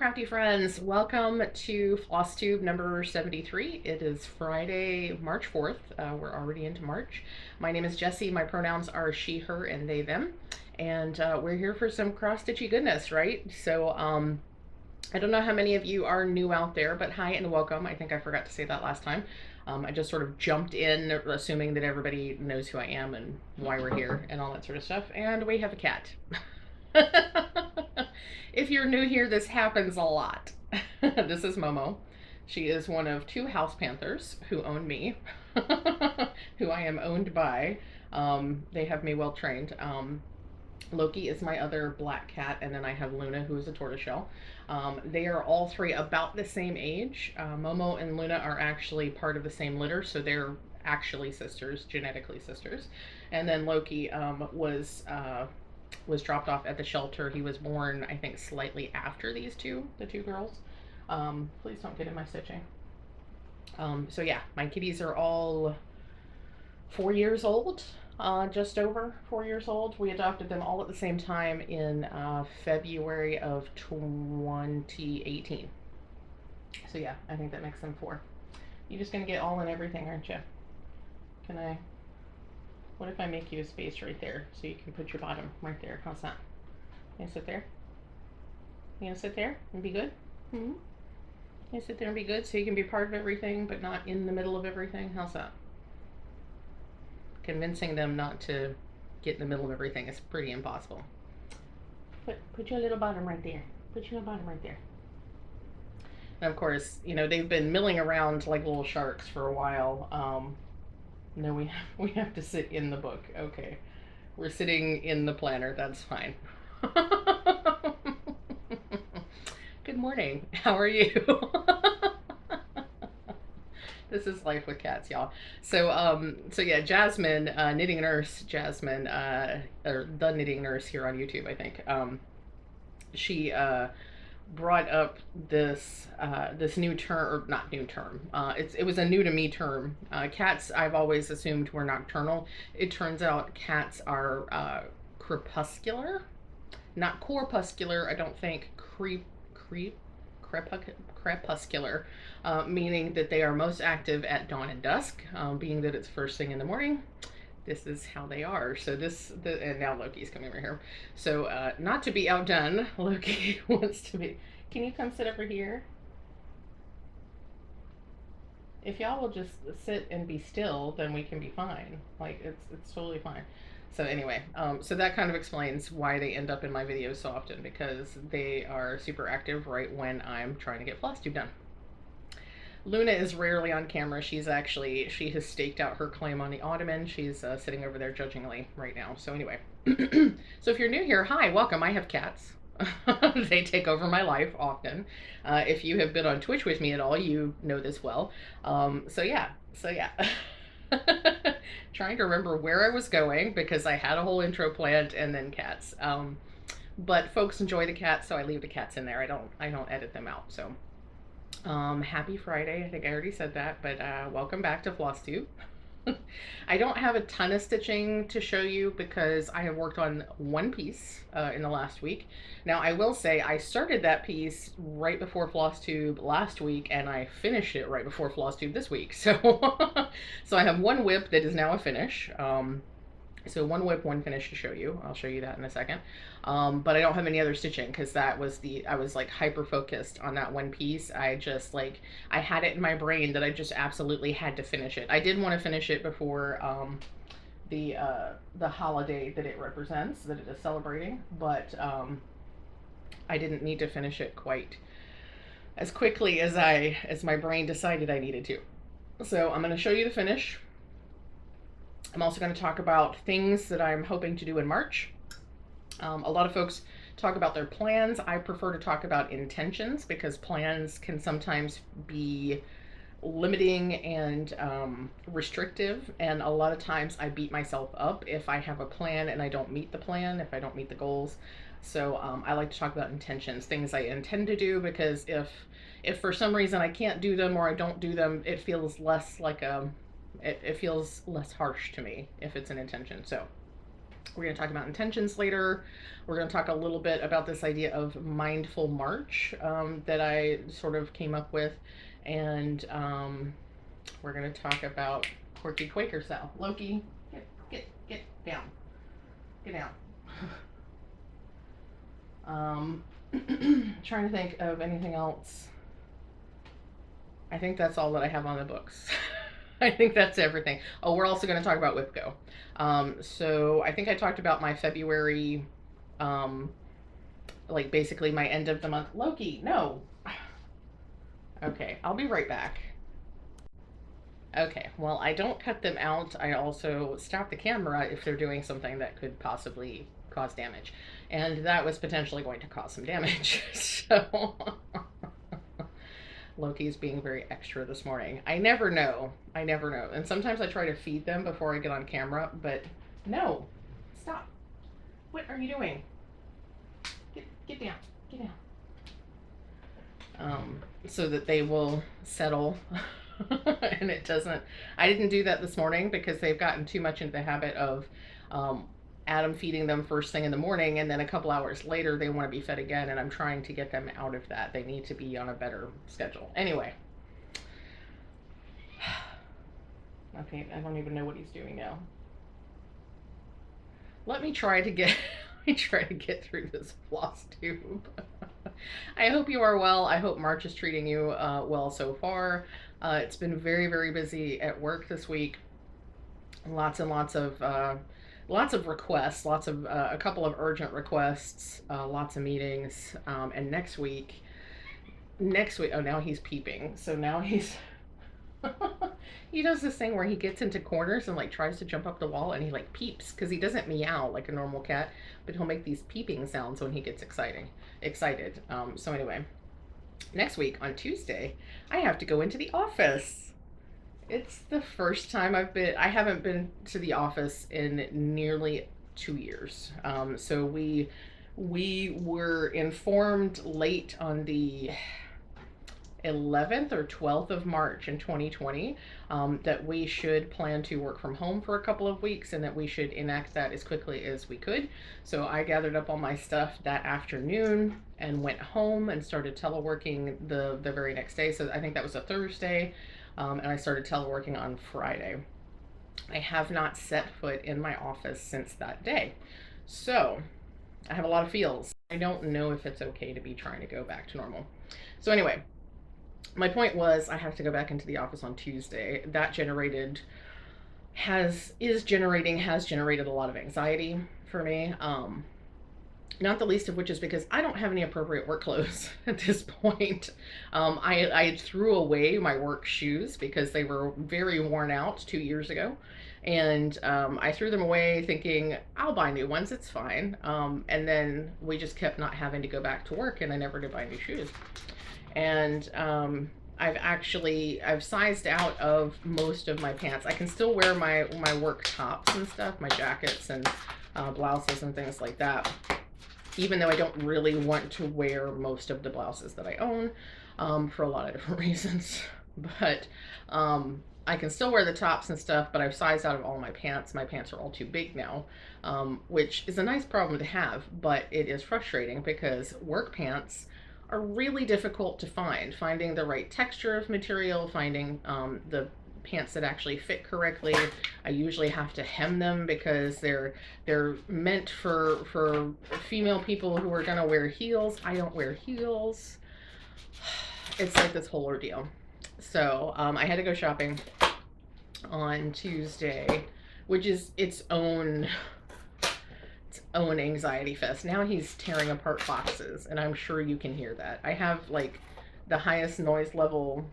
crafty friends. Welcome to Flosstube number 73. It is Friday, March 4th. We're already into March. My name is Jessie. My pronouns are she, her, and they, them. And we're here for some cross-stitchy goodness, right? So, I don't know how many of you are new out there, but hi and welcome. I think I forgot to say that last time. I just sort of jumped in, assuming that everybody knows who I am and why we're here and all that sort of stuff. And we have a cat. If you're new here, this happens a lot. This is Momo. She is one of two house panthers who own me, who I am owned by. They have me well trained. Loki is my other black cat, and then I have Luna, who is a tortoiseshell. They are all three about the same age. Momo and Luna are actually part of the same litter, so they're actually sisters, genetically sisters. And then Loki was dropped off at the shelter. He was born, I think, slightly after these two, the two girls. Please don't get in my stitching. So yeah, my kitties are all 4 years old, just over 4 years old. We adopted them all at the same time in February of 2018. So yeah, I think that makes them 4. You're just gonna get all in everything, aren't you? Can I? What if I make you a space right there so you can put your bottom right there? How's that? You gonna sit there? You gonna sit there and be good? Mm-hmm. You gonna sit there and be good so you can be part of everything but not in the middle of everything? How's that? Convincing them not to get in the middle of everything is pretty impossible. Put your little bottom right there. Put your little bottom right there. And of course, you know, they've been milling around like little sharks for a while. No, we have to sit in the book. Okay. We're sitting in the planner. That's fine. Good morning. How are you? This is life with cats, y'all. So yeah, Jasmine, knitting nurse, Jasmine, or the knitting nurse here on YouTube, I think. She brought up this new term, or not new term. It was a new to me term. Cats, I've always assumed were nocturnal. It turns out cats are crepuscular, not corpuscular. I don't think crepuscular, meaning that they are most active at dawn and dusk. Being that it's first thing in the morning, this is how they are. So and now Loki's coming over here. So not to be outdone, Loki wants to be. Can you come sit over here? If y'all will just sit and be still, then we can be fine. Like it's totally fine. So anyway, so that kind of explains why they end up in my videos so often, because they are super active right when I'm trying to get Flosstube done. Luna is rarely on camera. She has staked out her claim on the ottoman. She's sitting over there judgingly right now. So anyway, so if you're new here, hi, welcome. I have cats. They take over my life often. If you have been on Twitch with me at all, you know this well. So yeah. Trying to remember where I was going because I had a whole intro planned and then cats. But folks enjoy the cats, so I leave the cats in there. I don't edit them out. So happy Friday. I think I already said that, but welcome back to Flosstube. I don't have a ton of stitching to show you because I have worked on one piece in the last week. Now I will say I started that piece right before Flosstube last week and I finished it right before Flosstube this week. So so I have one whip that is now a finish. So one whip, one finish to show you. I'll show you that in a second. But I don't have any other stitching because I was like hyper focused on that one piece. I had it in my brain that I just absolutely had to finish it. I did want to finish it before the holiday that it represents, that it is celebrating, but I didn't need to finish it quite as quickly as my brain decided I needed to. So I'm going to show you the finish. I'm also going to talk about things that I'm hoping to do in March. A lot of folks talk about their plans. I prefer to talk about intentions because plans can sometimes be limiting and restrictive, and a lot of times I beat myself up if I have a plan and I don't meet the plan, if I don't meet the goals. So I like to talk about intentions, things I intend to do, because if for some reason I can't do them or I don't do them, it feels less like it feels less harsh to me if it's an intention. So We're going to talk about intentions later. We're going to talk a little bit about this idea of mindful March that I sort of came up with. And we're going to talk about quirky Quaker cell. Loki, get down. Get down. Trying to think of anything else. I think that's all that I have on the books. I think that's everything. Oh, we're also going to talk about WIPGO. So I think I talked about my February, like basically my end of the month. Loki, no. Okay, I'll be right back. Okay, well, I don't cut them out. I also stop the camera if they're doing something that could possibly cause damage. And that was potentially going to cause some damage. So Loki's being very extra this morning. I never know. I never know. And sometimes I try to feed them before I get on camera, but no. Stop. What are you doing? Get down. Get down. So that they will settle. And it doesn't. I didn't do that this morning because they've gotten too much into the habit of Adam feeding them first thing in the morning, and then a couple hours later they want to be fed again, and I'm trying to get them out of that. They need to be on a better schedule. Anyway. Okay, I don't even know what he's doing now. Let me try to get through this Flosstube. I hope you are well. I hope March is treating you well so far. It's been very, very busy at work this week. Lots and lots of requests, a couple of urgent requests, lots of meetings, and next week, oh, now he's peeping. So now he's, he does this thing where he gets into corners and like tries to jump up the wall, and he like peeps because he doesn't meow like a normal cat, but he'll make these peeping sounds when he gets excited. So anyway, next week on Tuesday, I have to go into the office. It's the first time I haven't been to the office in nearly 2 years. So we were informed late on the 11th or 12th of March in 2020 that we should plan to work from home for a couple of weeks and that we should enact that as quickly as we could. So I gathered up all my stuff that afternoon and went home and started teleworking the very next day. So I think that was a Thursday. And I started teleworking on Friday. I have not set foot in my office since that day. So I have a lot of feels. I don't know if it's okay to be trying to go back to normal. So anyway, my point was I have to go back into the office on Tuesday. That has generated a lot of anxiety for me. Not the least of which is because I don't have any appropriate work clothes at this point. I threw away my work shoes because they were very worn out 2 years ago. And I threw them away thinking, I'll buy new ones, it's fine. And then we just kept not having to go back to work, and I never did buy new shoes. And I've sized out of most of my pants. I can still wear my work tops and stuff, my jackets and blouses and things like that, even though I don't really want to wear most of the blouses that I own for a lot of different reasons. But I can still wear the tops and stuff, but I've sized out of all my pants. My pants are all too big now, which is a nice problem to have, but it is frustrating because work pants are really difficult to find. Finding the right texture of material, finding the pants that actually fit correctly. I usually have to hem them because they're meant for female people who are gonna wear heels. I don't wear heels. It's like this whole ordeal. So I had to go shopping on Tuesday, which is its own anxiety fest. Now he's tearing apart boxes, and I'm sure you can hear that. I have like the highest noise level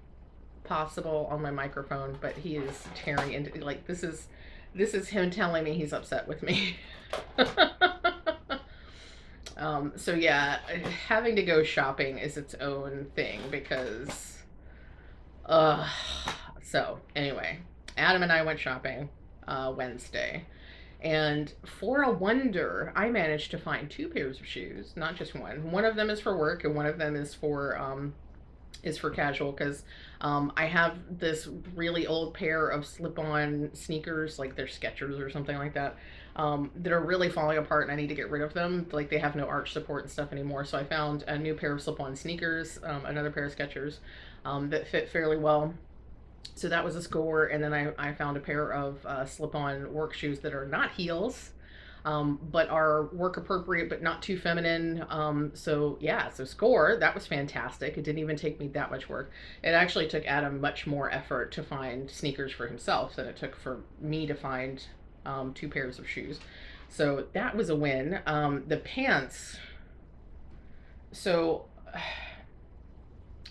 possible on my microphone, but he is tearing into, like, this is him telling me he's upset with me. So yeah, having to go shopping is its own thing because so anyway, Adam and I went shopping Wednesday, and for a wonder I managed to find 2 pairs of shoes, not just one. One of them is for work and one of them is for is for casual, because I have this really old pair of slip-on sneakers, like they're Skechers or something like that, that are really falling apart, and I need to get rid of them. Like they have no arch support and stuff anymore. So I found a new pair of slip-on sneakers, another pair of Skechers that fit fairly well. So that was a score, and then I found a pair of slip-on work shoes that are not heels, but are work appropriate but not too feminine. So yeah, so score, that was fantastic. It didn't even take me that much work. It actually took Adam much more effort to find sneakers for himself than it took for me to find two pairs of shoes. So that was a win. The pants, so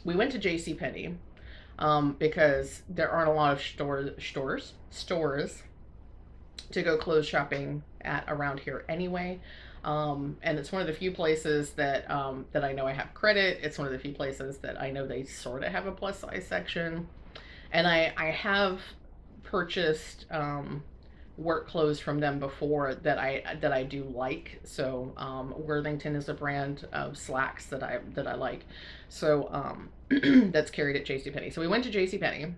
we went to JCPenney because there aren't a lot of stores to go clothes shopping at around here anyway. And it's one of the few places that I know I have credit. It's one of the few places that I know they sort of have a plus size section. And I have purchased work clothes from them before that I do like. So Worthington is a brand of slacks that I like. So that's carried at JCPenney. So we went to JCPenney,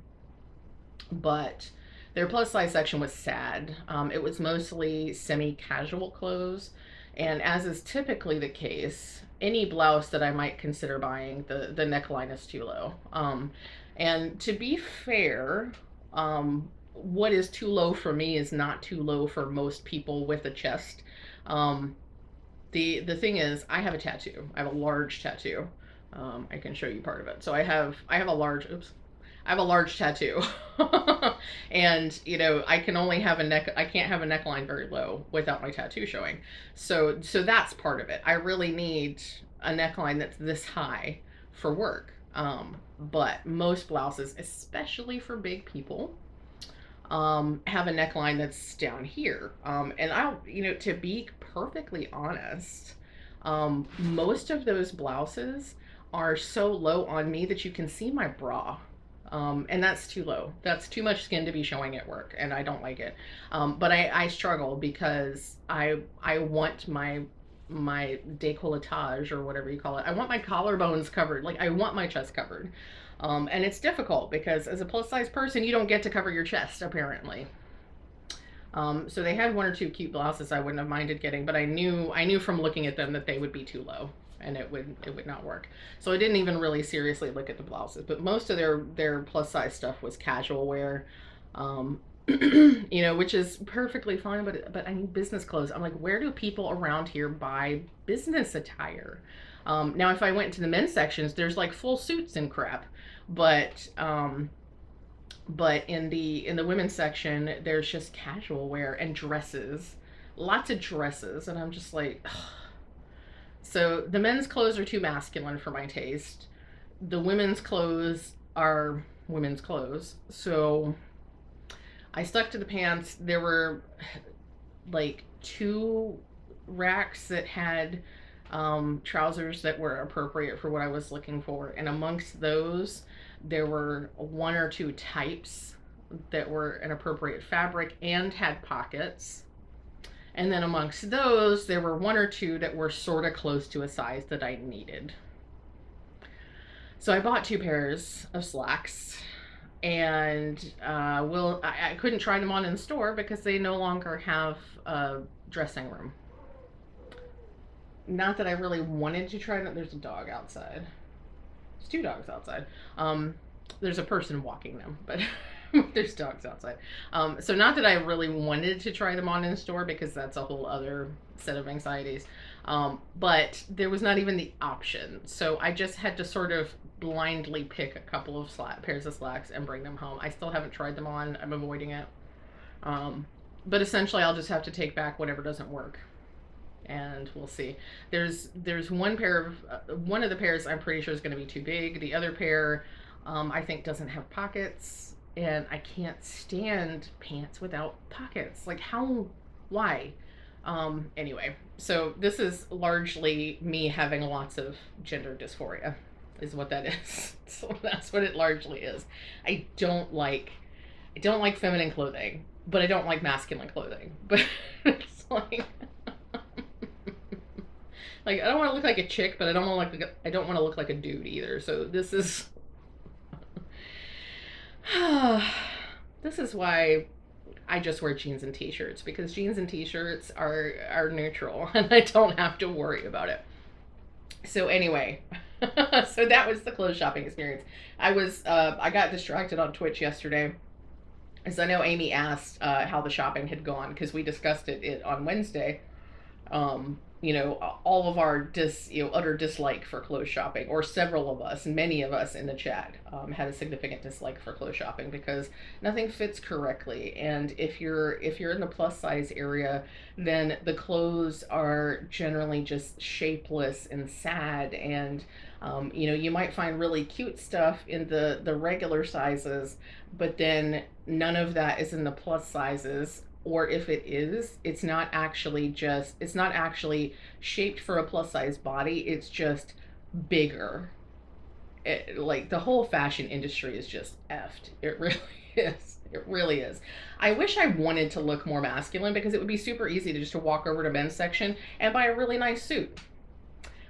but their plus size section was sad. It was mostly semi-casual clothes, and as is typically the case, any blouse that I might consider buying, the neckline is too low. And to be fair, what is too low for me is not too low for most people with a chest. The thing is, I have a tattoo. I have a large tattoo. I can show you part of it. So I have a large. Oops. I have a large tattoo. And I can only have I can't have a neckline very low without my tattoo showing. So that's part of it. I really need a neckline that's this high for work. But most blouses, especially for big people, have a neckline that's down here. And to be perfectly honest, most of those blouses are so low on me that you can see my bra. And that's too low. That's too much skin to be showing at work, and I don't like it. But I struggle because I want my décolletage, or whatever you call it. I want my collarbones covered. Like, I want my chest covered. And it's difficult because as a plus size person, you don't get to cover your chest, apparently. So they had one or two cute blouses I wouldn't have minded getting, but I knew from looking at them that they would be too low and it would not work. So I didn't even really seriously look at the blouses, but most of their plus size stuff was casual wear, which is perfectly fine, but I need business clothes. I'm like, where do people around here buy business attire? Now if I went to the men's sections, there's like full suits and crap, but in the women's section, there's just casual wear and dresses, lots of dresses, and I'm just like, ugh. So the men's clothes are too masculine for my taste. The women's clothes are women's clothes. So I stuck to the pants. There were like 2 racks that had trousers that were appropriate for what I was looking for. And amongst those, there were 1 or 2 types that were an appropriate fabric and had pockets. And then amongst those, there were 1 or 2 that were sort of close to a size that I needed. So I bought 2 pairs of slacks, and I couldn't try them on in the store because they no longer have a dressing room. Not that I really wanted to try them. There's a dog outside. There's 2 dogs outside. There's a person walking them, but there's dogs outside. So not that I really wanted to try them on in the store because that's a whole other set of anxieties. But there was not even the option. So I just had to sort of blindly pick a couple of pairs of slacks and bring them home. I still haven't tried them on. I'm avoiding it. But essentially I'll just have to take back whatever doesn't work. And we'll see. There's one of the pairs I'm pretty sure is going to be too big. The other pair I think doesn't have pockets, and I can't stand pants without pockets. Like, why? Anyway, so this is largely me having lots of gender dysphoria is what that is. So that's what it largely is. I don't like feminine clothing, but I don't like masculine clothing. But it's like Like I don't want to look like a chick, but I don't want to look like a dude either. So this is this is why I just wear jeans and t-shirts, because jeans and t-shirts are neutral and I don't have to worry about it. So anyway, so that was the clothes shopping experience. I got distracted on Twitch yesterday, as I know Amy asked how the shopping had gone, because we discussed it on Wednesday. All of our utter dislike for clothes shopping, or several of us, many of us in the chat, had a significant dislike for clothes shopping because nothing fits correctly. And if you're in the plus size area, then the clothes are generally just shapeless and sad. And you might find really cute stuff in the regular sizes, but then none of that is in the plus sizes, or if it is, it's not actually shaped for a plus size body. It's just bigger. Like the whole fashion industry is just effed. It really is. It really is. I wish I wanted to look more masculine, because it would be super easy to just to walk over to men's section and buy a really nice suit.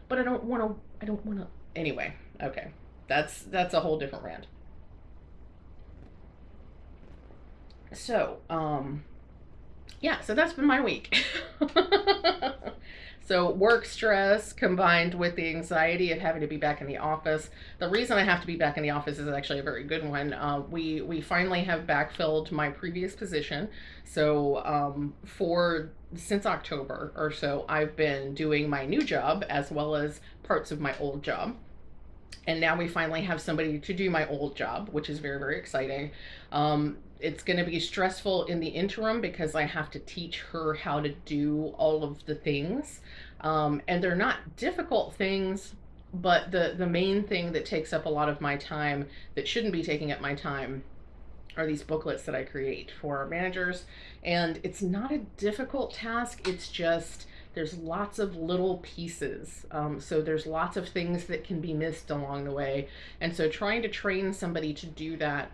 But I don't want to. Anyway, okay. That's a whole different rant. So, yeah, so that's been my week. So work stress combined with the anxiety of having to be back in the office. The reason I have to be back in the office is actually a very good one. We finally have backfilled my previous position. So since October or so, I've been doing my new job as well as parts of my old job. And now we finally have somebody to do my old job, which is very, very exciting. It's going to be stressful in the interim because I have to teach her how to do all of the things. And they're not difficult things, but the main thing that takes up a lot of my time, that shouldn't be taking up my time, are these booklets that I create for managers. And it's not a difficult task. It's just there's lots of little pieces. So there's lots of things that can be missed along the way. And so trying to train somebody to do that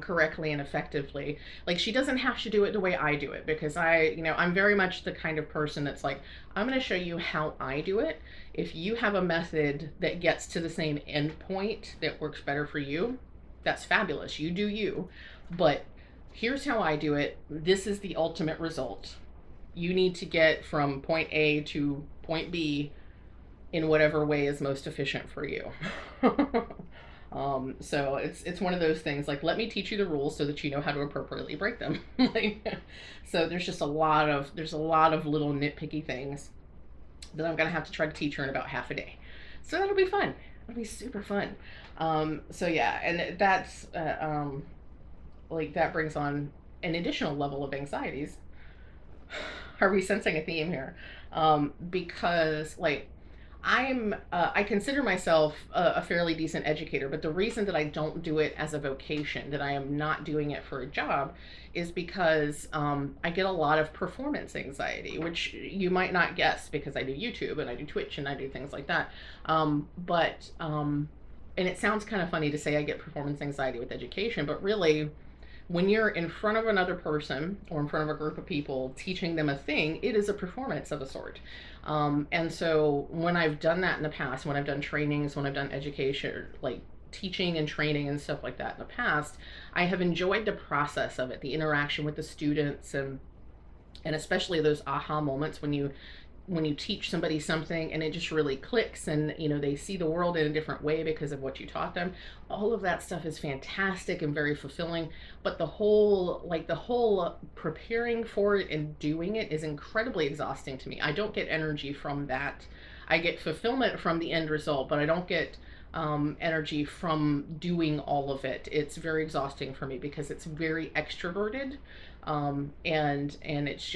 correctly and effectively, like, she doesn't have to do it the way I do it, because I'm very much the kind of person that's like, I'm going to show you how I do it. If you have a method that gets to the same end point that works better for you, that's fabulous. You do you. But here's how I do it. This is the ultimate result. You need to get from point A to point B in whatever way is most efficient for you. So it's one of those things, like, let me teach you the rules so that you know how to appropriately break them. So there's a lot of little nitpicky things that I'm gonna have to try to teach her in about half a day. So that'll be fun. It'll be super fun. So yeah, and that's that brings on an additional level of anxieties. Are we sensing a theme here? Because I consider myself a fairly decent educator, but the reason that I don't do it as a vocation, that I am not doing it for a job, is because I get a lot of performance anxiety, which you might not guess, because I do YouTube and I do Twitch and I do things like that. And it sounds kind of funny to say I get performance anxiety with education, but really, when you're in front of another person or in front of a group of people teaching them a thing, it is a performance of a sort. And so when I've done that in the past, when I've done trainings, when I've done education, like teaching and training and stuff like that in the past, I have enjoyed the process of it, the interaction with the students, and especially those aha moments when you teach somebody something and it just really clicks, and they see the world in a different way because of what you taught them. All of that stuff is fantastic and very fulfilling, but the whole preparing for it and doing it is incredibly exhausting to me. I don't get energy from that. I get fulfillment from the end result, but I don't get energy from doing all of it. It's very exhausting for me because it's very extroverted. And it's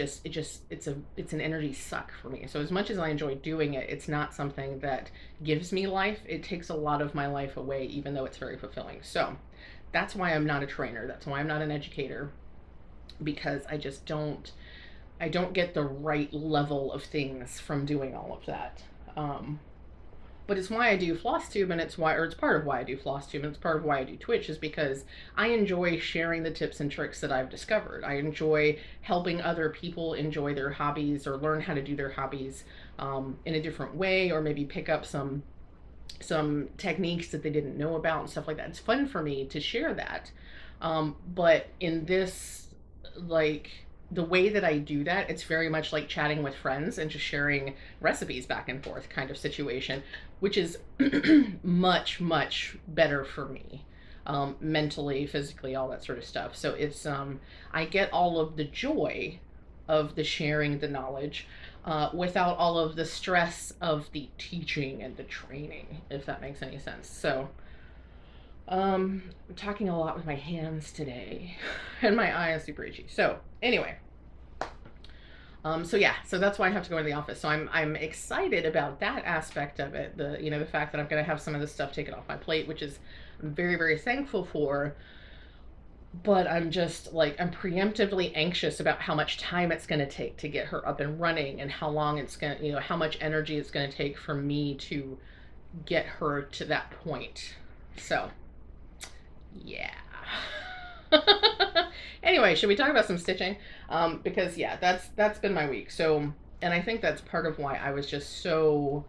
an energy suck for me. So as much as I enjoy doing it, it's not something that gives me life. It takes a lot of my life away, even though it's very fulfilling. So that's why I'm not a trainer. That's why I'm not an educator, because I don't get the right level of things from doing all of that. But it's why I do Flosstube, and it's part of why I do Flosstube, and it's part of why I do Twitch, is because I enjoy sharing the tips and tricks that I've discovered. I enjoy helping other people enjoy their hobbies or learn how to do their hobbies in a different way, or maybe pick up some techniques that they didn't know about and stuff like that. It's fun for me to share that. But in this, like, the way that I do that, it's very much like chatting with friends and just sharing recipes back and forth kind of situation, which is much, much better for me. Mentally, physically, all that sort of stuff. So it's, I get all of the joy of the sharing the knowledge without all of the stress of the teaching and the training, if that makes any sense. So, I'm talking a lot with my hands today, and my eye is super itchy. So, anyway, so yeah, so that's why I have to go to the office. So I'm excited about that aspect of it. The fact that I'm going to have some of this stuff taken off my plate, which is I'm very, very thankful for. But I'm just like, I'm preemptively anxious about how much time it's going to take to get her up and running, and how long it's going to, how much energy it's going to take for me to get her to that point. So, yeah. Anyway, should we talk about some stitching? Because yeah, that's been my week. So, and I think that's part of why I was just so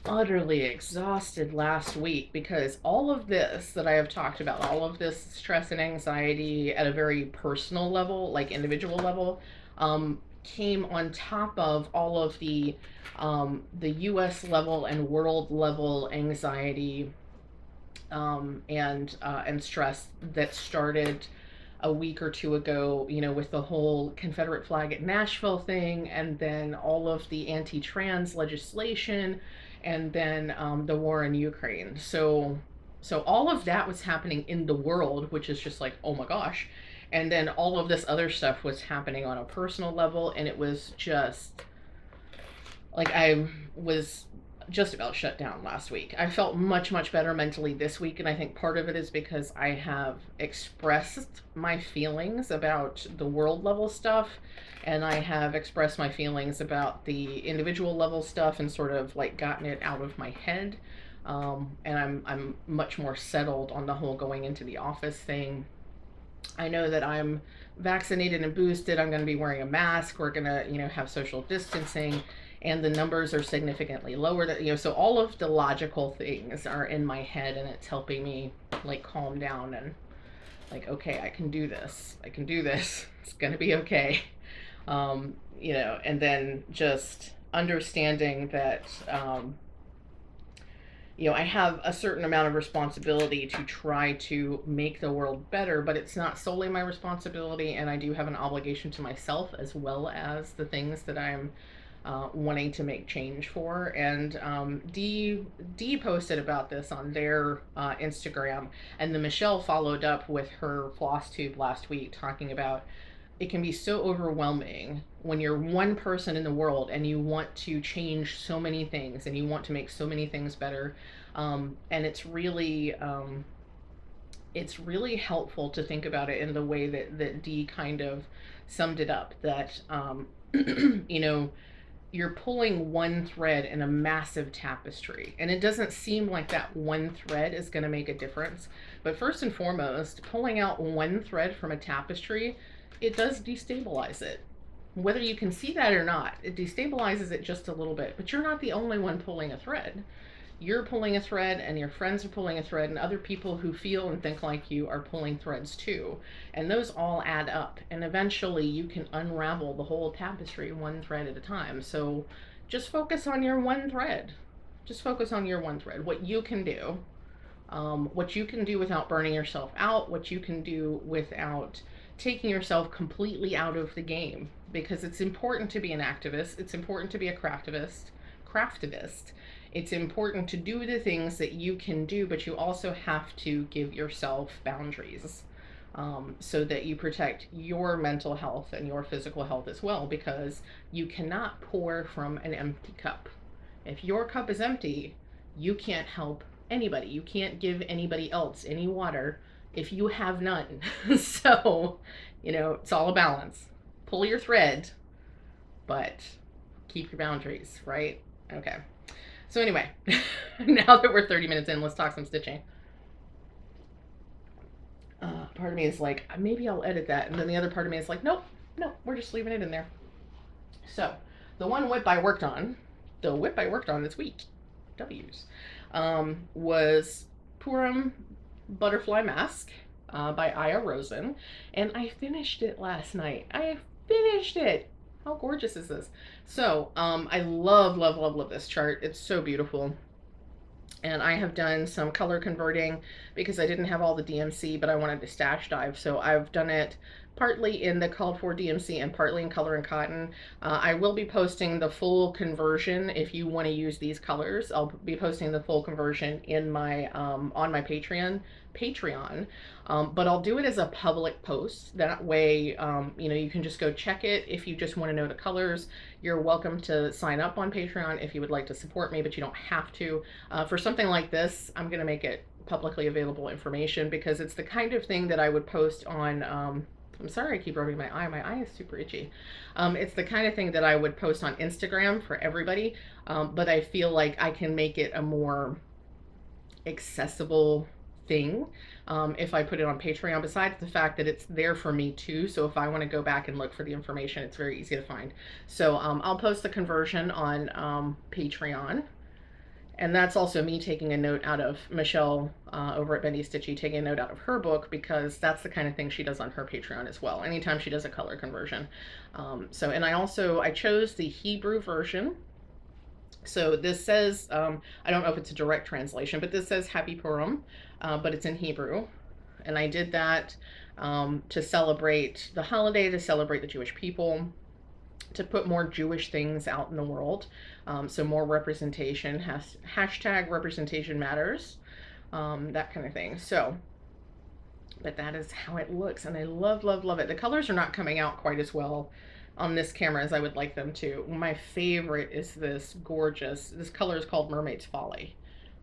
utterly exhausted last week, because all of this that I have talked about, all of this stress and anxiety at a very personal level, like individual level, came on top of all of the U.S. level and world level anxiety and stress that started a week or two ago, with the whole Confederate flag at Nashville thing, and then all of the anti-trans legislation, and then the war in Ukraine. So all of that was happening in the world, which is just like, oh my gosh. And then all of this other stuff was happening on a personal level, and it was just like, I was just about shut down last week. I felt much, much better mentally this week, and I think part of it is because I have expressed my feelings about the world level stuff, and I have expressed my feelings about the individual level stuff, and sort of like gotten it out of my head. And I'm much more settled on the whole going into the office thing. I know that I'm vaccinated and boosted. I'm going to be wearing a mask. We're going to, have social distancing, and the numbers are significantly lower. That, so all of the logical things are in my head, and it's helping me like calm down and like, okay, I can do this. I can do this. It's going to be okay. And then just understanding that, I have a certain amount of responsibility to try to make the world better, but it's not solely my responsibility, and I do have an obligation to myself as well as the things that I'm wanting to make change for. And D posted about this on their Instagram, and then Michelle followed up with her Flosstube last week, talking about it can be so overwhelming when you're one person in the world and you want to change so many things and you want to make so many things better. And it's really helpful to think about it in the way that Dee kind of summed it up, that you're pulling one thread in a massive tapestry, and it doesn't seem like that one thread is going to make a difference. But first and foremost, pulling out one thread from a tapestry, it does destabilize it. Whether you can see that or not, it destabilizes it just a little bit. But you're not the only one pulling a thread. You're pulling a thread, and your friends are pulling a thread, and other people who feel and think like you are pulling threads too. And those all add up, and eventually you can unravel the whole tapestry one thread at a time. So just focus on your one thread. Just focus on your one thread. What you can do. What you can do without burning yourself out. What you can do without taking yourself completely out of the game. Because it's important to be an activist. It's important to be a craftivist. It's important to do the things that you can do, but you also have to give yourself boundaries, so that you protect your mental health and your physical health as well, because you cannot pour from an empty cup. If your cup is empty, you can't help anybody. You can't give anybody else any water if you have none. So, it's all a balance. Pull your thread, but keep your boundaries, right? Okay. So anyway, now that we're 30 minutes in, let's talk some stitching. Part of me is like, maybe I'll edit that. And then the other part of me is like, nope, no, we're just leaving it in there. So the whip I worked on this week, W's, was Purim Butterfly Mask by Aya Rosen. And I finished it last night. I finished it. How gorgeous is this? So I love this chart. It's so beautiful. And I have done some color converting because I didn't have all the DMC, but I wanted to stash dive. So I've done it partly in the called for DMC and partly in color and cotton. I will be posting the full conversion if you want to use these colors. I'll be posting the full conversion in my on my Patreon. But I'll do it as a public post. That way, you know, you can just go check it if you just want to know the colors. You're welcome to sign up on Patreon if you would like to support me, but you don't have to. For something like this, I'm going to make it publicly available information because it's the kind of thing that I would post on, I'm sorry I keep rubbing my eye. My eye is super itchy. It's the kind of thing that I would post on Instagram for everybody, but I feel like I can make it a more accessible thing if I put it on Patreon, besides the fact that it's there for me too. So if I want to go back and look for the information, it's very easy to find. So I'll post the conversion on Patreon. And that's also me taking a note out of Michelle over at Bendy Stitchy, taking a note out of her book, because that's the kind of thing she does on her Patreon as well, anytime she does a color conversion. And I chose the Hebrew version. So this says, I don't know if it's a direct translation, but this says Happy Purim, but it's in Hebrew. And I did that to celebrate the holiday, to celebrate the Jewish people, to put more Jewish things out in the world. So more representation, hashtag representation matters, that kind of thing. So, but that is how it looks. And I love it. The colors are not coming out quite as well on this camera as I would like them to. My favorite is this color is called Mermaid's Folly.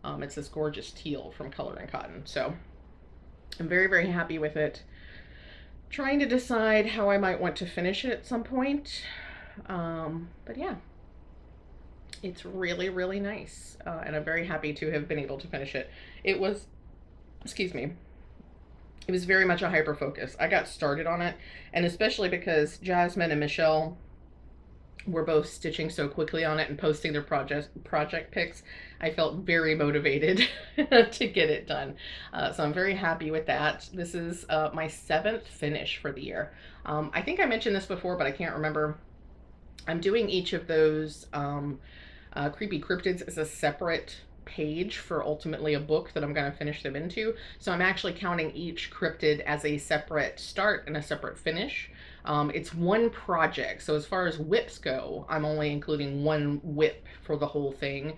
It's this gorgeous teal from Color and Cotton. So I'm very happy with it. Trying to decide how I might want to finish it at some point. But yeah, it's really nice. And I'm very happy to have been able to finish it. It was, excuse me, it was very much a hyper focus. I got started on it, and especially because Jasmine and Michelle were both stitching so quickly on it and posting their project pics, I felt very motivated to get it done. So I'm very happy with that. This is my 7th finish for the year. I think I mentioned this before, but I can't remember. I'm doing each of those creepy cryptids as a separate page for ultimately a book that I'm going to finish them into. So I'm actually counting each cryptid as a separate start and a separate finish. It's one project. So as far as whips go, I'm only including one whip for the whole thing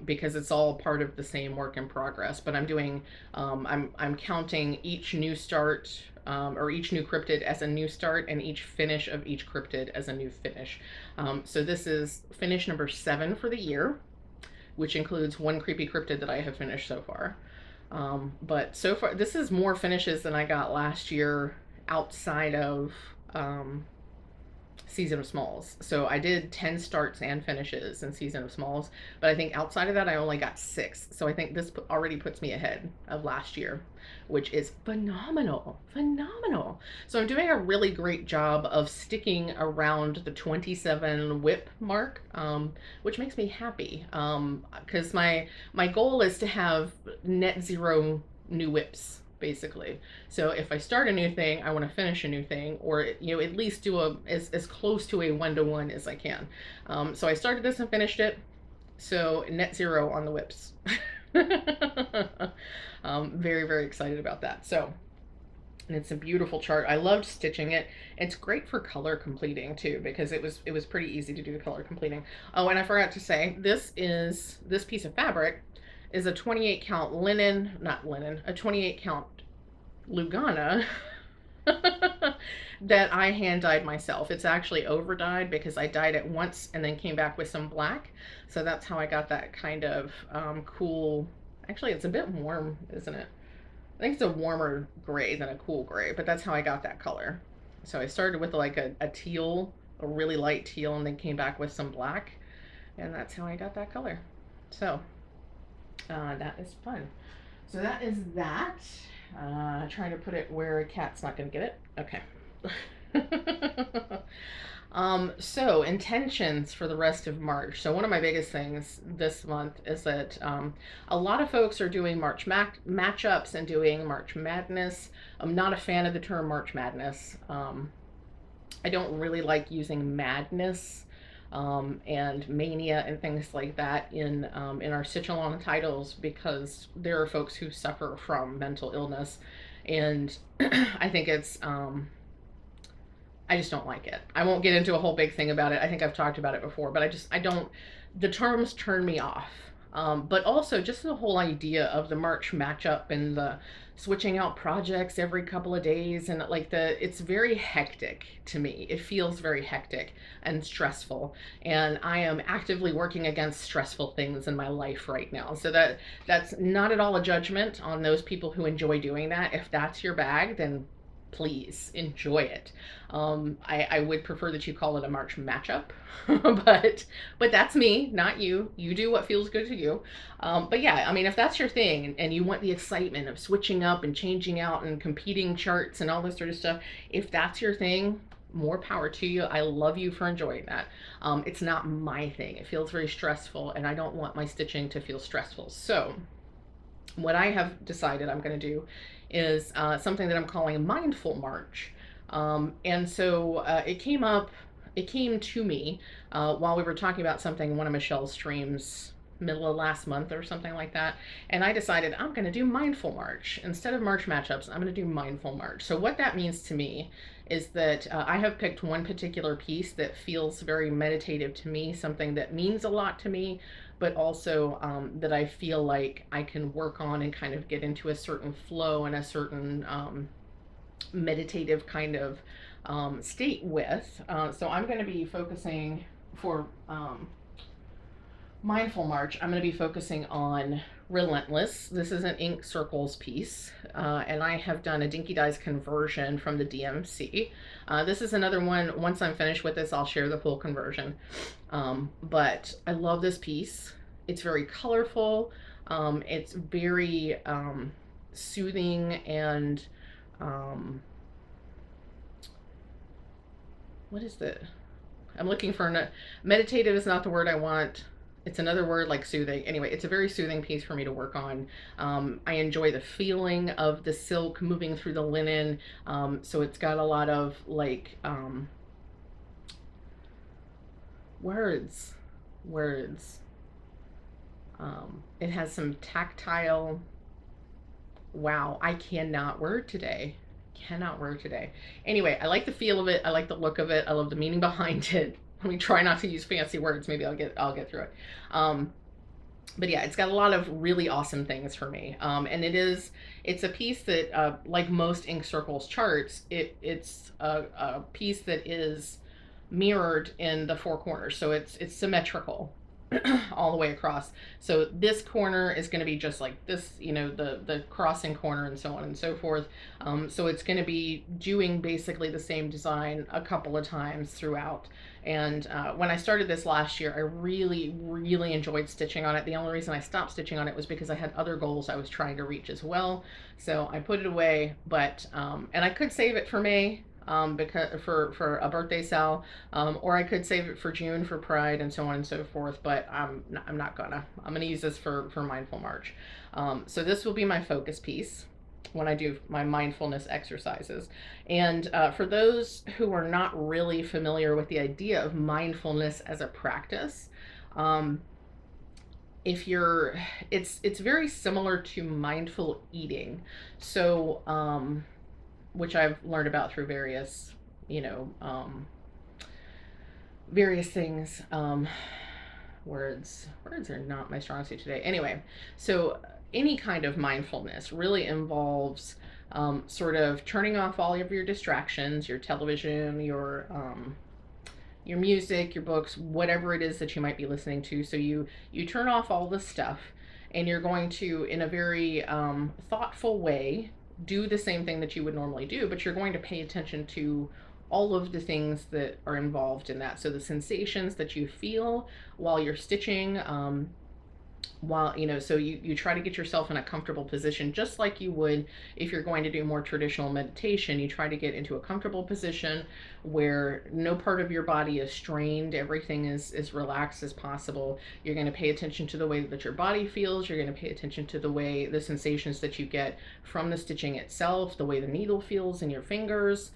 because it's all part of the same work in progress. But I'm doing, I'm counting each new start or each new cryptid as a new start and each finish of each cryptid as a new finish. So this is finish number 7 for the year, which includes one creepy cryptid that I have finished so far. But so far, this is more finishes than I got last year outside of Season of Smalls. So I did 10 starts and finishes in Season of Smalls, but I think outside of that, I only got 6. So I think this already puts me ahead of last year, which is phenomenal. So I'm doing a really great job of sticking around the 27 whip mark, which makes me happy. Because my goal is to have net 0 new whips, basically. So if I start a new thing, I want to finish a new thing, or at least do as close to a 1-to-1 as I can. So I started this and finished it. So net 0 on the whips. Very excited about that. So, and it's a beautiful chart. I loved stitching it. It's great for color completing too, because it was pretty easy to do the color completing. Oh, and I forgot to say, this piece of fabric is a 28 count a 28 count Lugana that I hand dyed myself. It's actually over dyed because I dyed it once and then came back with some black. So that's how I got that kind of cool, actually it's a bit warm, isn't it? I think it's a warmer gray than a cool gray, but that's how I got that color. So I started with like a teal, a really light teal, and then came back with some black, and that's how I got that color. So that is fun. So that is that. Trying to put it where a cat's not going to get it. Okay. So intentions for the rest of March. So one of my biggest things this month is that a lot of folks are doing March matchups and doing March Madness. I'm not a fan of the term March Madness. I don't really like using madness and mania and things like that in our stitch along titles, because there are folks who suffer from mental illness, and I think it's I just don't like it. I won't get into a whole big thing about it. I think I've talked about it before, but I don't, the terms turn me off. But also just the whole idea of the March matchup and the switching out projects every couple of days, and like it's very hectic to me. It feels very hectic and stressful, and I am actively working against stressful things in my life right now. So that's not at all a judgment on those people who enjoy doing that. If that's your bag, then please enjoy it. I would prefer that you call it a March matchup, but that's me, not you. You do what feels good to you. But yeah, I mean, if that's your thing and you want the excitement of switching up and changing out and competing charts and all this sort of stuff, if that's your thing, more power to you. I love you for enjoying that. It's not my thing. It feels very stressful, and I don't want my stitching to feel stressful. So what I have decided I'm going to do is something that I'm calling a mindful March. And so it came to me while we were talking about something in one of Michelle's streams middle of last month or something like that. And I decided I'm going to do mindful March. Instead of March matchups, I'm going to do mindful March. So what that means to me is that I have picked one particular piece that feels very meditative to me, something that means a lot to me, but also that I feel like I can work on and kind of get into a certain flow and a certain meditative kind of state with. So I'm going to be focusing for Mindful March, I'm going to be focusing on Relentless. This is an ink circles piece, and I have done a Dinky Dies conversion from the DMC. This is another one, once I'm finished with this, I'll share the full conversion. But I love this piece. It's very colorful. It's very soothing and what is it? I'm looking for meditative is not the word I want. It's another word like soothing. Anyway, it's a very soothing piece for me to work on. I enjoy the feeling of the silk moving through the linen. So it's got a lot of like words. It has some tactile. Wow, I cannot word today. Anyway, I like the feel of it. I like the look of it. I love the meaning behind it. Let me try not to use fancy words. Maybe I'll get through it. But yeah, it's got a lot of really awesome things for me. And it's a piece that, like most Ink Circles charts, it's a piece that is mirrored in the four corners. So it's symmetrical all the way across. So this corner is going to be just like this, you know, the crossing corner and so on and so forth. So it's going to be doing basically the same design a couple of times throughout. And when I started this last year, I really enjoyed stitching on it. The only reason I stopped stitching on it was because I had other goals I was trying to reach as well. So I put it away, but and I could save it for May, because for a birthday sale, or I could save it for June for Pride and so on and so forth, but I'm not gonna. I'm gonna use this for Mindful March. So this will be my focus piece when I do my mindfulness exercises. And for those who are not really familiar with the idea of mindfulness as a practice, if you're, it's very similar to mindful eating. So which I've learned about through various, you know, various things. Words are not my strong suit today. Anyway, so any kind of mindfulness really involves sort of turning off all of your distractions, your television, your music, your books, whatever it is that you might be listening to. So you turn off all this stuff, and you're going to, in a very thoughtful way, do the same thing that you would normally do, but you're going to pay attention to all of the things that are involved in that. So the sensations that you feel while you're stitching, while, so you try to get yourself in a comfortable position, just like you would if you're going to do more traditional meditation. You try to get into a comfortable position where no part of your body is strained, everything is as relaxed as possible. You're going to pay attention to the way that your body feels. You're going to pay attention to the sensations that you get from the stitching itself, the way the needle feels in your fingers,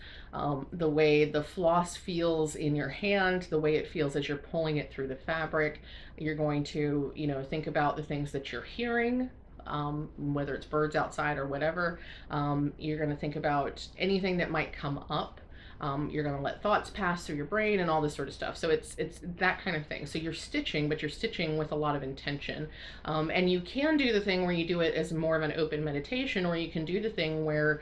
the way the floss feels in your hand, the way it feels as you're pulling it through the fabric. You're going to, think about the things that you're hearing, whether it's birds outside or whatever. You're going to think about anything that might come up. You're going to let thoughts pass through your brain and all this sort of stuff. So it's that kind of thing. So you're stitching, but you're stitching with a lot of intention. And you can do the thing where you do it as more of an open meditation, or you can do the thing where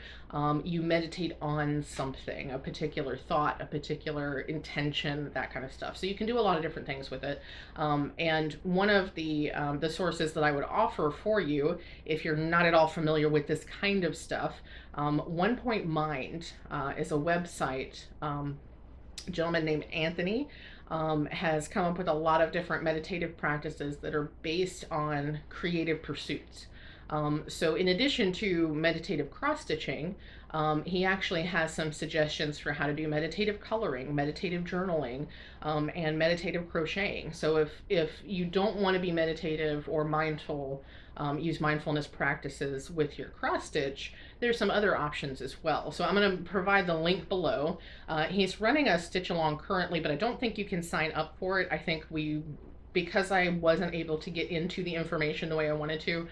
you meditate on something, a particular thought, a particular intention, that kind of stuff. So you can do a lot of different things with it. And one of the sources that I would offer for you, if you're not at all familiar with this kind of stuff, One Point Mind is a website. A gentleman named Anthony has come up with a lot of different meditative practices that are based on creative pursuits. So in addition to meditative cross stitching, he actually has some suggestions for how to do meditative coloring, meditative journaling, and meditative crocheting. So if you don't want to be meditative or mindful, use mindfulness practices with your cross stitch, there's some other options as well. So I'm going to provide the link below. He's running a stitch along currently, but I don't think you can sign up for it. I think because I wasn't able to get into the information the way I wanted to,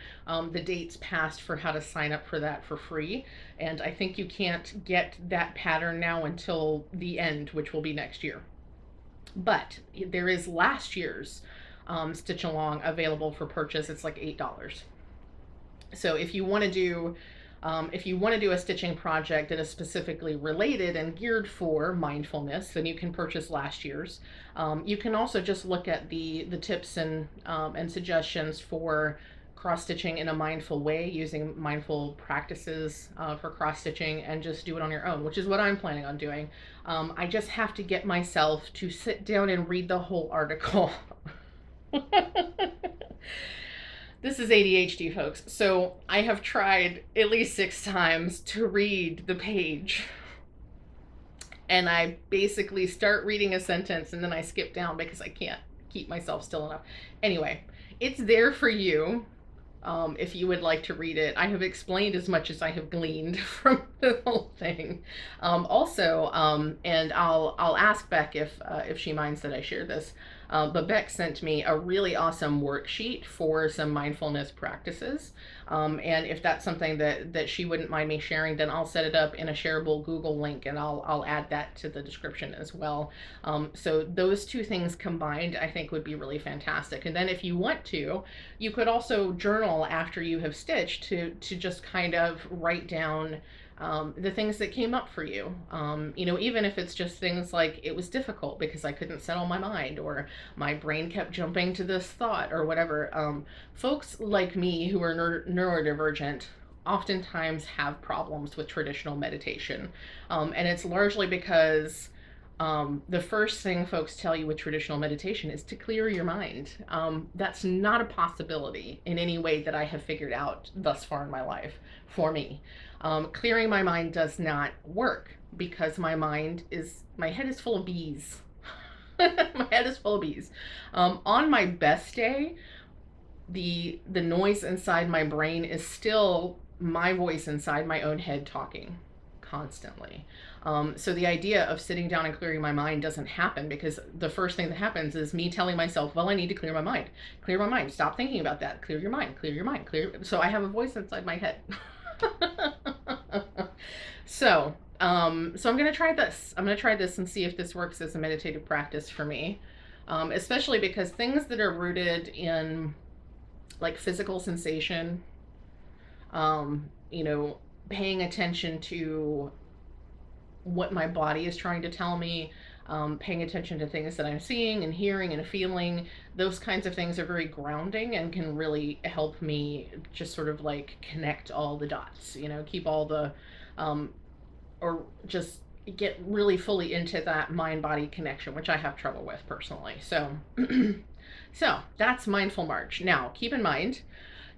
the dates passed for how to sign up for that for free. And I think you can't get that pattern now until the end, which will be next year. But there is last year's stitch along available for purchase. It's like $8. So if you want to do a stitching project that is specifically related and geared for mindfulness, then you can purchase last year's. You can also just look at the tips and suggestions for cross stitching in a mindful way, using mindful practices for cross stitching, and just do it on your own, which is what I'm planning on doing. I just have to get myself to sit down and read the whole article. This is ADHD, folks. So I have tried at least 6 times to read the page. And I basically start reading a sentence and then I skip down because I can't keep myself still enough. Anyway, it's there for you if you would like to read it. I have explained as much as I have gleaned from the whole thing. And I'll ask Beck if she minds that I share this. But Beck sent me a really awesome worksheet for some mindfulness practices. And if that's something that she wouldn't mind me sharing, then I'll set it up in a shareable Google link and I'll add that to the description as well. So those two things combined, I think, would be really fantastic. And then if you want to, you could also journal after you have stitched to just kind of write down the things that came up for you. Even if it's just things like, it was difficult because I couldn't settle my mind, or my brain kept jumping to this thought, or whatever. Folks like me who are neurodivergent oftentimes have problems with traditional meditation. And it's largely because the first thing folks tell you with traditional meditation is to clear your mind. That's not a possibility in any way that I have figured out thus far in my life for me. Clearing my mind does not work because my head is full of bees. My head is full of bees. On my best day, the noise inside my brain is still my voice inside my own head talking constantly. So the idea of sitting down and clearing my mind doesn't happen, because the first thing that happens is me telling myself, well, I need to clear my mind. Clear my mind. Stop thinking about that. Clear your mind. Clear your mind. So I have a voice inside my head. So I'm going to try this. I'm going to try this and see if this works as a meditative practice for me. Especially because things that are rooted in like physical sensation, paying attention to what my body is trying to tell me, paying attention to things that I'm seeing and hearing and feeling, those kinds of things are very grounding and can really help me just sort of like connect all the dots, keep all the, or just get really fully into that mind-body connection, which I have trouble with personally. So So that's Mindful March. Now, keep in mind,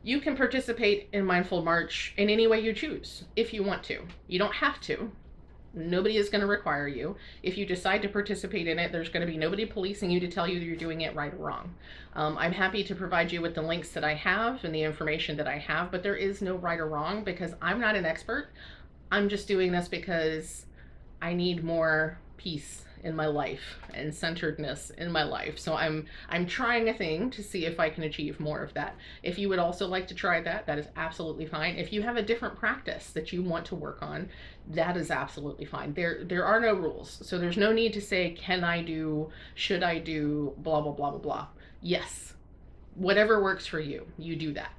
you can participate in Mindful March in any way you choose if you want to. You don't have to. Nobody is going to require you. If you decide to participate in it, there's going to be nobody policing you to tell you you're doing it right or wrong. I'm happy to provide you with the links that I have and the information that I have, but there is no right or wrong because I'm not an expert. I'm just doing this because I need more peace in my life and centeredness in my life. So I'm trying a thing to see if I can achieve more of that. If you would also like to try that, that is absolutely fine. If you have a different practice that you want to work on, that is absolutely fine. There are no rules. So there's no need to say, can I do, should I do, blah, blah, blah, blah, blah. Yes. Whatever works for you, you do that.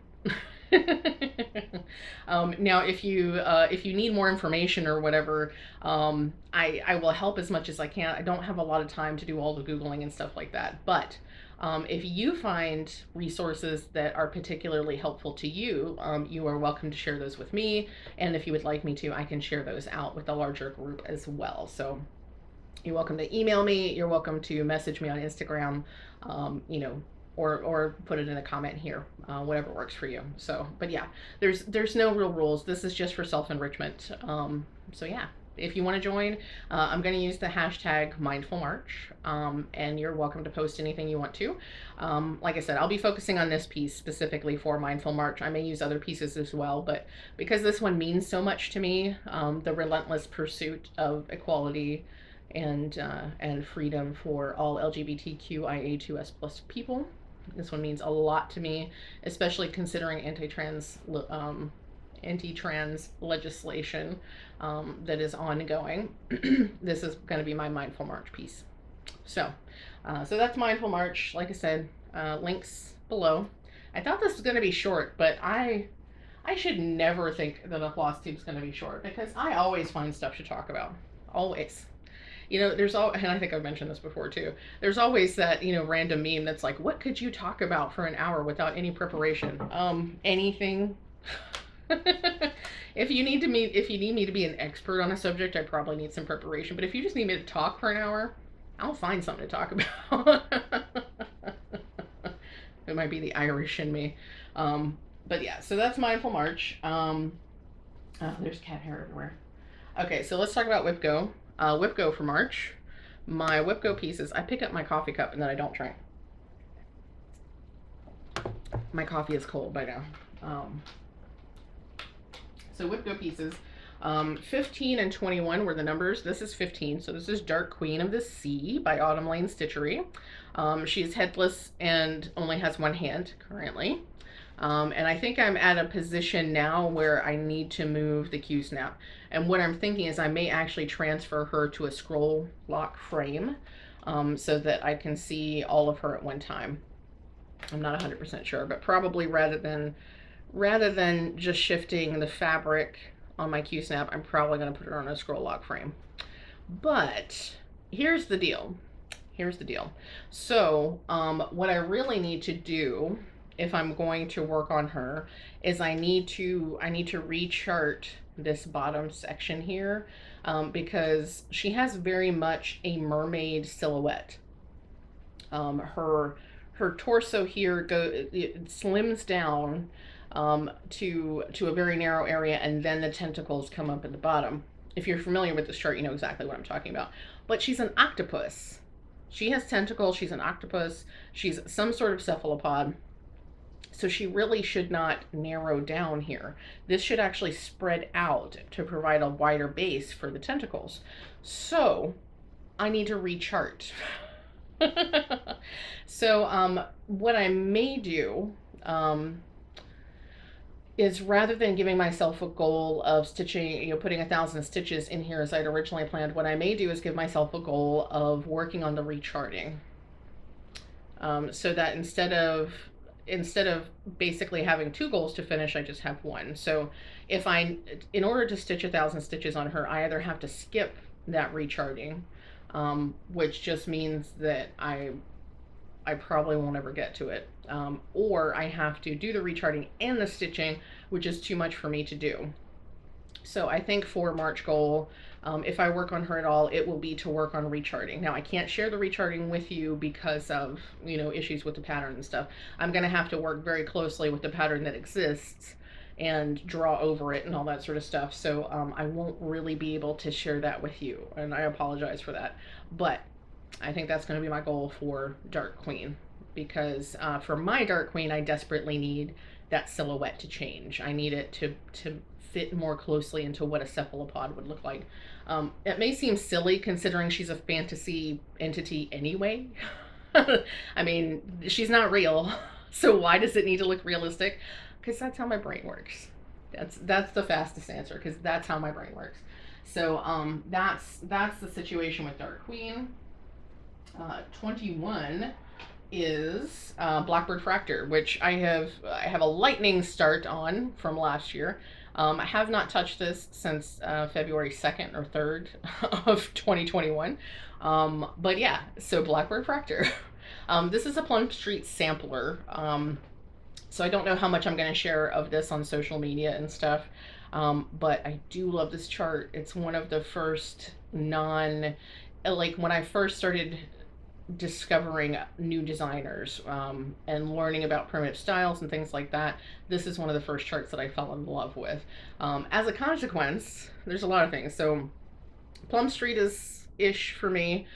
Now, if you need more information or whatever, I will help as much as I can. I don't have a lot of time to do all the Googling and stuff like that. But if you find resources that are particularly helpful to you, you are welcome to share those with me. And if you would like me to, I can share those out with a larger group as well. So you're welcome to email me. You're welcome to message me on Instagram. You know, or put it in a comment here, whatever works for you. So, but yeah, there's no real rules. This is just for self-enrichment. So yeah, if you want to join, I'm going to use the hashtag Mindful March, and you're welcome to post anything you want to. Like I said, I'll be focusing on this piece specifically for Mindful March. I may use other pieces as well, but because this one means so much to me, the relentless pursuit of equality and freedom for all LGBTQIA2S+ people. This one means a lot to me, especially considering anti-trans legislation that is ongoing. This is going to be my Mindful March piece. So that's Mindful March. Like I said, links below. I thought this was going to be short, but I should never think that a Flosstube is going to be short because I always find stuff to talk about. Always. You know, there's all, and I think I've mentioned this before too, there's always that, you know, random meme that's like, what could you talk about for an hour without any preparation? Anything. If you need me to be an expert on a subject, I probably need some preparation. But if you just need me to talk for an hour, I'll find something to talk about. It might be the Irish in me. But yeah, so that's Mindful March. Oh, there's cat hair everywhere. Okay, so let's talk about WhipGo. WhipGo for March. My WhipGo pieces, I pick up my coffee cup and then I don't drink. My coffee is cold by now. So WhipGo pieces, 15 and 21 were the numbers. This is 15, so this is Dark Queen of the Sea by Autumn Lane Stitchery. She's headless and only has one hand currently. And I think I'm at a position now where I need to move the Q-snap. And what I'm thinking is I may actually transfer her to a scroll lock frame so that I can see all of her at one time. I'm not 100% sure, but probably rather than just shifting the fabric on my Q-snap, I'm probably going to put her on a scroll lock frame. But here's the deal. So what I really need to do if I'm going to work on her is I need to rechart this bottom section here because she has very much a mermaid silhouette. Her torso here it slims down to a very narrow area, and then the tentacles come up at the bottom. If you're familiar with this chart, you know exactly what I'm talking about. But she's an octopus. She has tentacles. She's an octopus. She's some sort of cephalopod. So she really should not narrow down here. This should actually spread out to provide a wider base for the tentacles. So I need to rechart. So what I may do is rather than giving myself a goal of stitching, you know, putting 1,000 stitches in here as I'd originally planned, what I may do is give myself a goal of working on the recharting. So that instead of basically having 2 goals to finish, I just have 1. So in order to stitch 1,000 stitches on her, I either have to skip that recharting, which just means that I probably won't ever get to it, or I have to do the recharting and the stitching, which is too much for me to do. So I think for March goal, if I work on her at all, it will be to work on recharting. Now I can't share the recharting with you because of, you know, issues with the pattern and stuff. I'm going to have to work very closely with the pattern that exists and draw over it and all that sort of stuff. So I won't really be able to share that with you, and I apologize for that. But I think that's going to be my goal for Dark Queen, because for my Dark Queen, I desperately need that silhouette to change. I need it to fit more closely into what a cephalopod would look like. It may seem silly considering she's a fantasy entity anyway. I mean, she's not real, so why does it need to look realistic? Because that's how my brain works. That's the fastest answer, because that's how my brain works. So that's the situation with Dark Queen. 21 is Blackbird Fractor, which I have a lightning start on from last year. I have not touched this since February 2nd or 3rd of 2021. But yeah, so Blackbird Fractor. This is a Plum Street sampler. So I don't know how much I'm going to share of this on social media and stuff. But I do love this chart. It's one of the first like when I first started discovering new designers and learning about primitive styles and things like that, this is one of the first charts that I fell in love with. As a consequence, there's a lot of things. So Plum Street is ish for me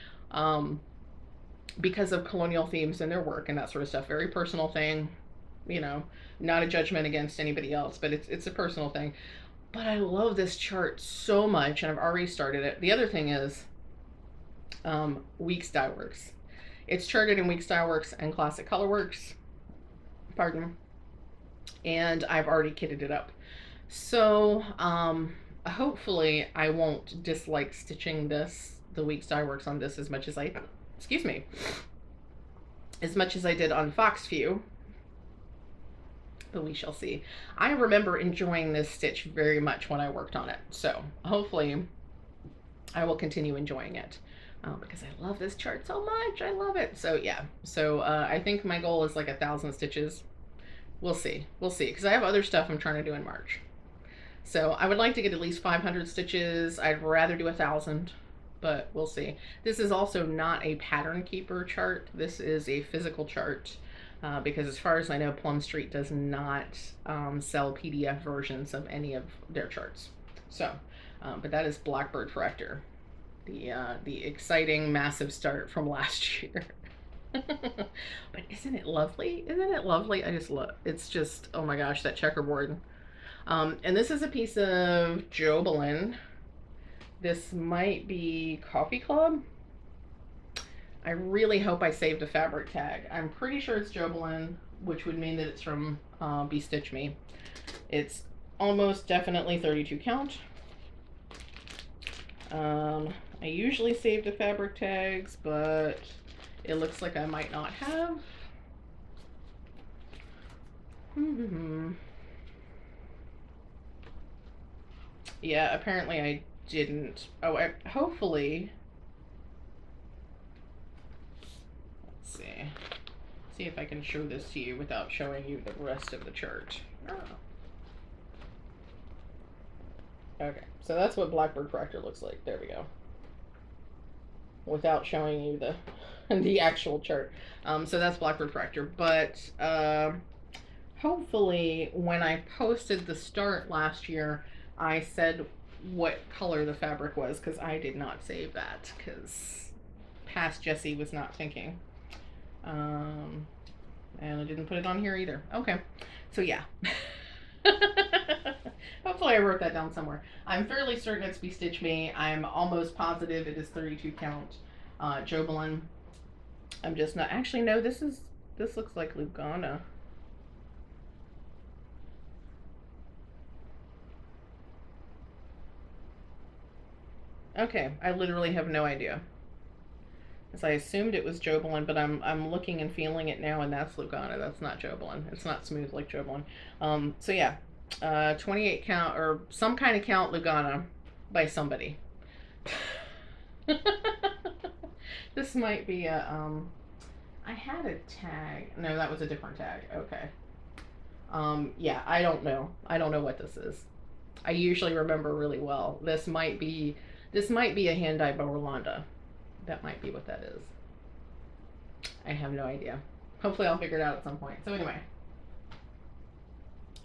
because of colonial themes in their work and that sort of stuff. Very personal thing, you know, not a judgment against anybody else, but it's a personal thing. But I love this chart so much, and I've already started it. The other thing is Weeks Dye Works. It's charted in Weeks Dye Works and Classic Colorworks. Pardon. And I've already kitted it up. So hopefully I won't dislike stitching the Weeks Dye Works on this as much as I did on Foxview. But we shall see. I remember enjoying this stitch very much when I worked on it. So hopefully I will continue enjoying it. Because I love this chart so much. I love it. So yeah. So I think my goal is like 1,000 stitches. We'll see. We'll see. Because I have other stuff I'm trying to do in March. So I would like to get at least 500 stitches. I'd rather do 1,000, but we'll see. This is also not a pattern keeper chart. This is a physical chart. Because as far as I know, Plum Street does not sell PDF versions of any of their charts. So, but that is Blackbird Fractor. The exciting massive start from last year. But isn't it lovely? Isn't it lovely? I just love it's just, oh my gosh, that checkerboard. And this is a piece of Jobelin. This might be Coffee Club. I really hope I saved a fabric tag. I'm pretty sure it's Jobelin, which would mean that it's from Be Stitch Me. It's almost definitely 32 count. I usually save the fabric tags, but it looks like I might not have. Yeah, apparently I didn't. Oh, hopefully. Let's see if I can show this to you without showing you the rest of the chart. Oh. Okay, so that's what Blackbird Fractor looks like. There we go. Without showing you the actual chart. So that's Blackbird Fractor. But hopefully when I posted the start last year, I said what color the fabric was, because I did not save that, because past Jessie was not thinking. And I didn't put it on here either. Okay, so yeah. Hopefully I wrote that down somewhere. I'm fairly certain it's Be Stitch Me. I'm almost positive it is 32 count Jobelin. I'm just not, actually no, this looks like Lugana. Okay, I literally have no idea. As I assumed it was Jobelin, but I'm looking and feeling it now, and that's Lugana. That's not Jobelin. It's not smooth like Jobelin. So yeah, 28 count or some kind of count Lugana by somebody. This might be a I had a tag. No, that was a different tag. Okay. Yeah, I don't know. I don't know what this is. I usually remember really well. This might be a hand dyed by Rolanda. That might be what that is. I have no idea. Hopefully I'll figure it out at some point. So anyway,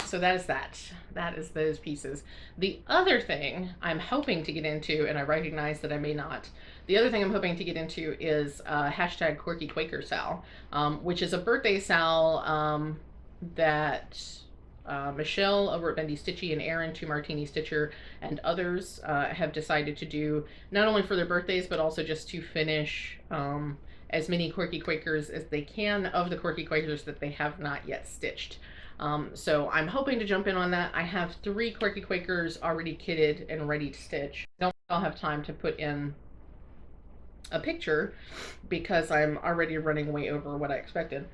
so that is that. That is those pieces. The other thing I'm hoping to get into, and I recognize that I may not, the other thing I'm hoping to get into is hashtag Quirky Quaker Sal, which is a birthday Sal that Michelle over at Bendy Stitchy and Aaron, Two Martini Stitcher, and others have decided to do, not only for their birthdays, but also just to finish as many Quirky Quakers as they can of the Quirky Quakers that they have not yet stitched. So I'm hoping to jump in on that. I have 3 Quirky Quakers already kitted and ready to stitch. I don't think I'll have time to put in a picture because I'm already running way over what I expected.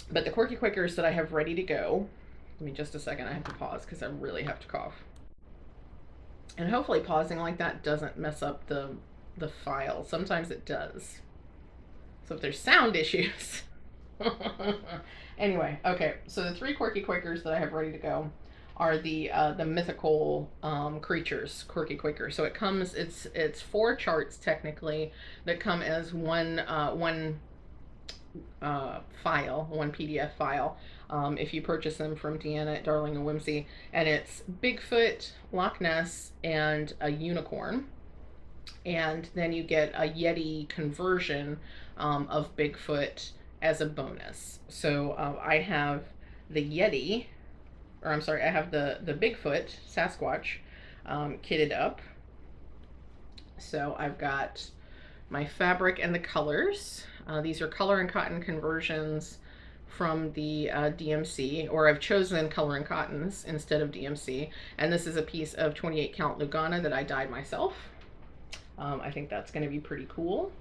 But the Quirky Quakers that I have ready to go, give me just a second, I have to pause because I really have to cough. And hopefully pausing like that doesn't mess up the file. Sometimes it does. So if there's sound issues. Anyway, okay, so the 3 Quirky Quakers that I have ready to go are the mythical creatures, Quirky Quaker. So it comes, it's 4 charts technically that come as one file, one PDF file. If you purchase them from Deanna at Darling and Whimsy, and it's Bigfoot, Loch Ness, and a unicorn. And then you get a Yeti conversion of Bigfoot as a bonus. So I have the Yeti, or I'm sorry, I have the Bigfoot, Sasquatch, kitted up. So I've got my fabric and the colors. These are color and cotton conversions from the DMC, or I've chosen color and cottons instead of DMC. And this is a piece of 28 count Lugana that I dyed myself. I think that's going to be pretty cool.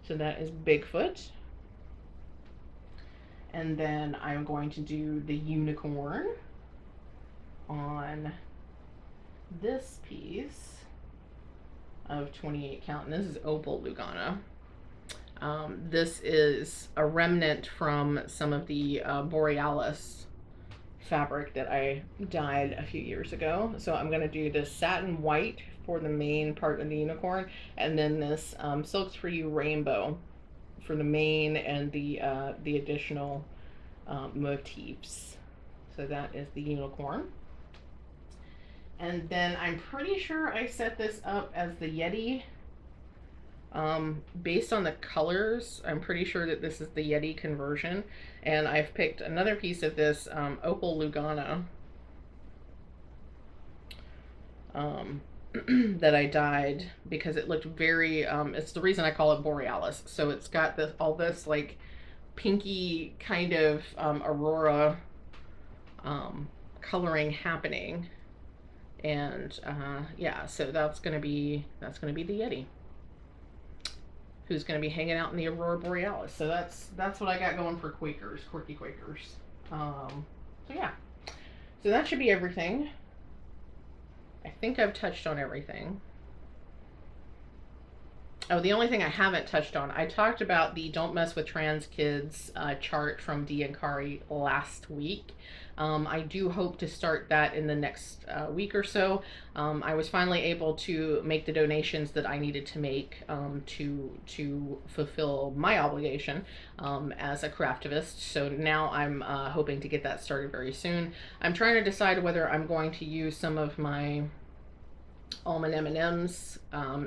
So that is Bigfoot. And then I'm going to do the unicorn on this piece of 28 count. And this is Opal Lugana. This is a remnant from some of the Borealis fabric that I dyed a few years ago. So I'm going to do this satin white for the main part of the unicorn, and then this Silks for You rainbow for the main and the additional motifs. So that is the unicorn. And then I'm pretty sure I set this up as the Yeti. Based on the colors, I'm pretty sure that this is the Yeti conversion. And I've picked another piece of this Opal Lugana that I dyed because it looked very, it's the reason I call it Borealis. So it's got this, all this like pinky kind of aurora coloring happening. And yeah, so that's gonna be the Yeti, who's going to be hanging out in the Aurora Borealis. So that's what I got going for Quakers, Quirky Quakers. So yeah, so that should be everything. I think I've touched on everything. Oh, the only thing I haven't touched on, I talked about the Don't Mess with Trans Kids chart from Dee and Kari last week. I do hope to start that in the next week or so. I was finally able to make the donations that I needed to make to fulfill my obligation as a craftivist. So now I'm hoping to get that started very soon. I'm trying to decide whether I'm going to use some of my almond M&Ms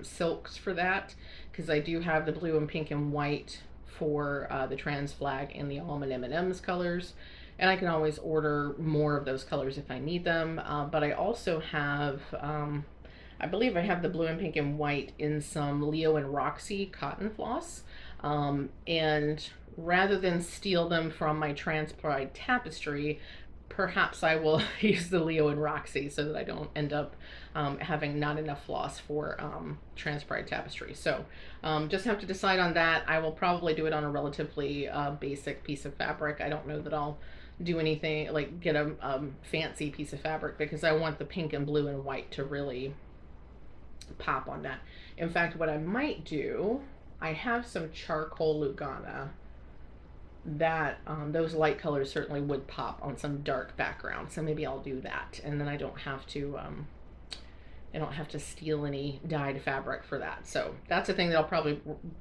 silks for that, because I do have the blue and pink and white for the trans flag and the almond M&Ms colors, and I can always order more of those colors if I need them. But I also have I believe I have the blue and pink and white in some Leo and Roxy cotton floss, and rather than steal them from my Trans Pride tapestry, perhaps I will use the Leo and Roxy so that I don't end up having not enough floss for Trans Pride tapestry. So just have to decide on that. I will probably do it on a relatively basic piece of fabric. I don't know that I'll do anything like get a fancy piece of fabric, because I want the pink and blue and white to really pop on that. In fact, what I might do, I have some charcoal Lugana that those light colors certainly would pop on some dark background. So maybe I'll do that, and then I don't have to steal any dyed fabric for that. So that's a thing that I'll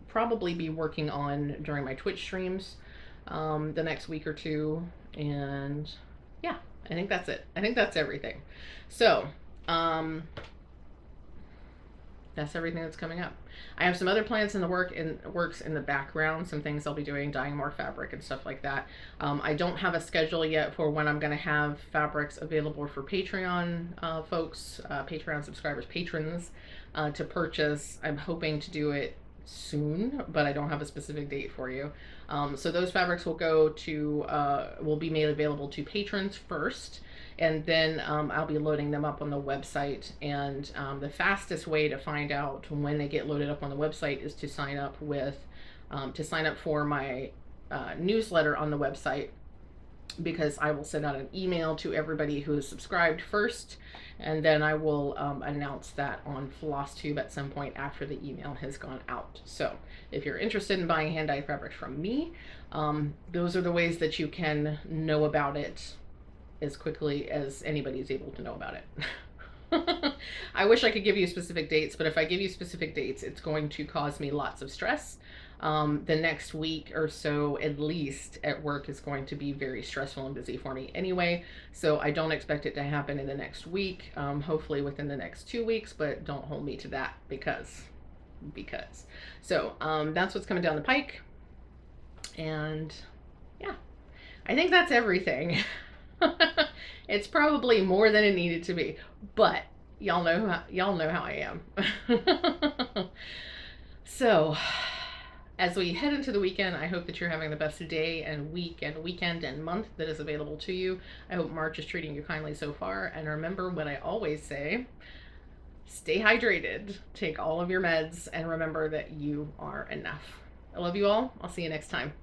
probably be working on during my Twitch streams the next week or two. And yeah, I think that's it. I think that's everything. So that's everything that's coming up. I have some other plans in the works in the background, some things I'll be doing, dyeing more fabric and stuff like that. I don't have a schedule yet for when I'm going to have fabrics available for Patreon folks, Patreon subscribers, patrons to purchase. I'm hoping to do it soon, but I don't have a specific date for you. So those fabrics will be made available to patrons first, and then I'll be loading them up on the website. And the fastest way to find out when they get loaded up on the website is to sign up for my newsletter on the website, because I will send out an email to everybody who is subscribed first, and then I will announce that on Flosstube at some point after the email has gone out. So if you're interested in buying hand-dyed fabrics from me, those are the ways that you can know about it as quickly as anybody is able to know about it. I wish I could give you specific dates, but if I give you specific dates, it's going to cause me lots of stress. The next week or so, at least at work, is going to be very stressful and busy for me anyway. So I don't expect it to happen in the next week, hopefully within the next 2 weeks, but don't hold me to that because. So that's what's coming down the pike. And yeah, I think that's everything. It's probably more than it needed to be, but y'all know how I am. So as we head into the weekend, I hope that you're having the best day and week and weekend and month that is available to you. I hope March is treating you kindly so far. And remember what I always say: stay hydrated, take all of your meds, and remember that you are enough. I love you all. I'll see you next time.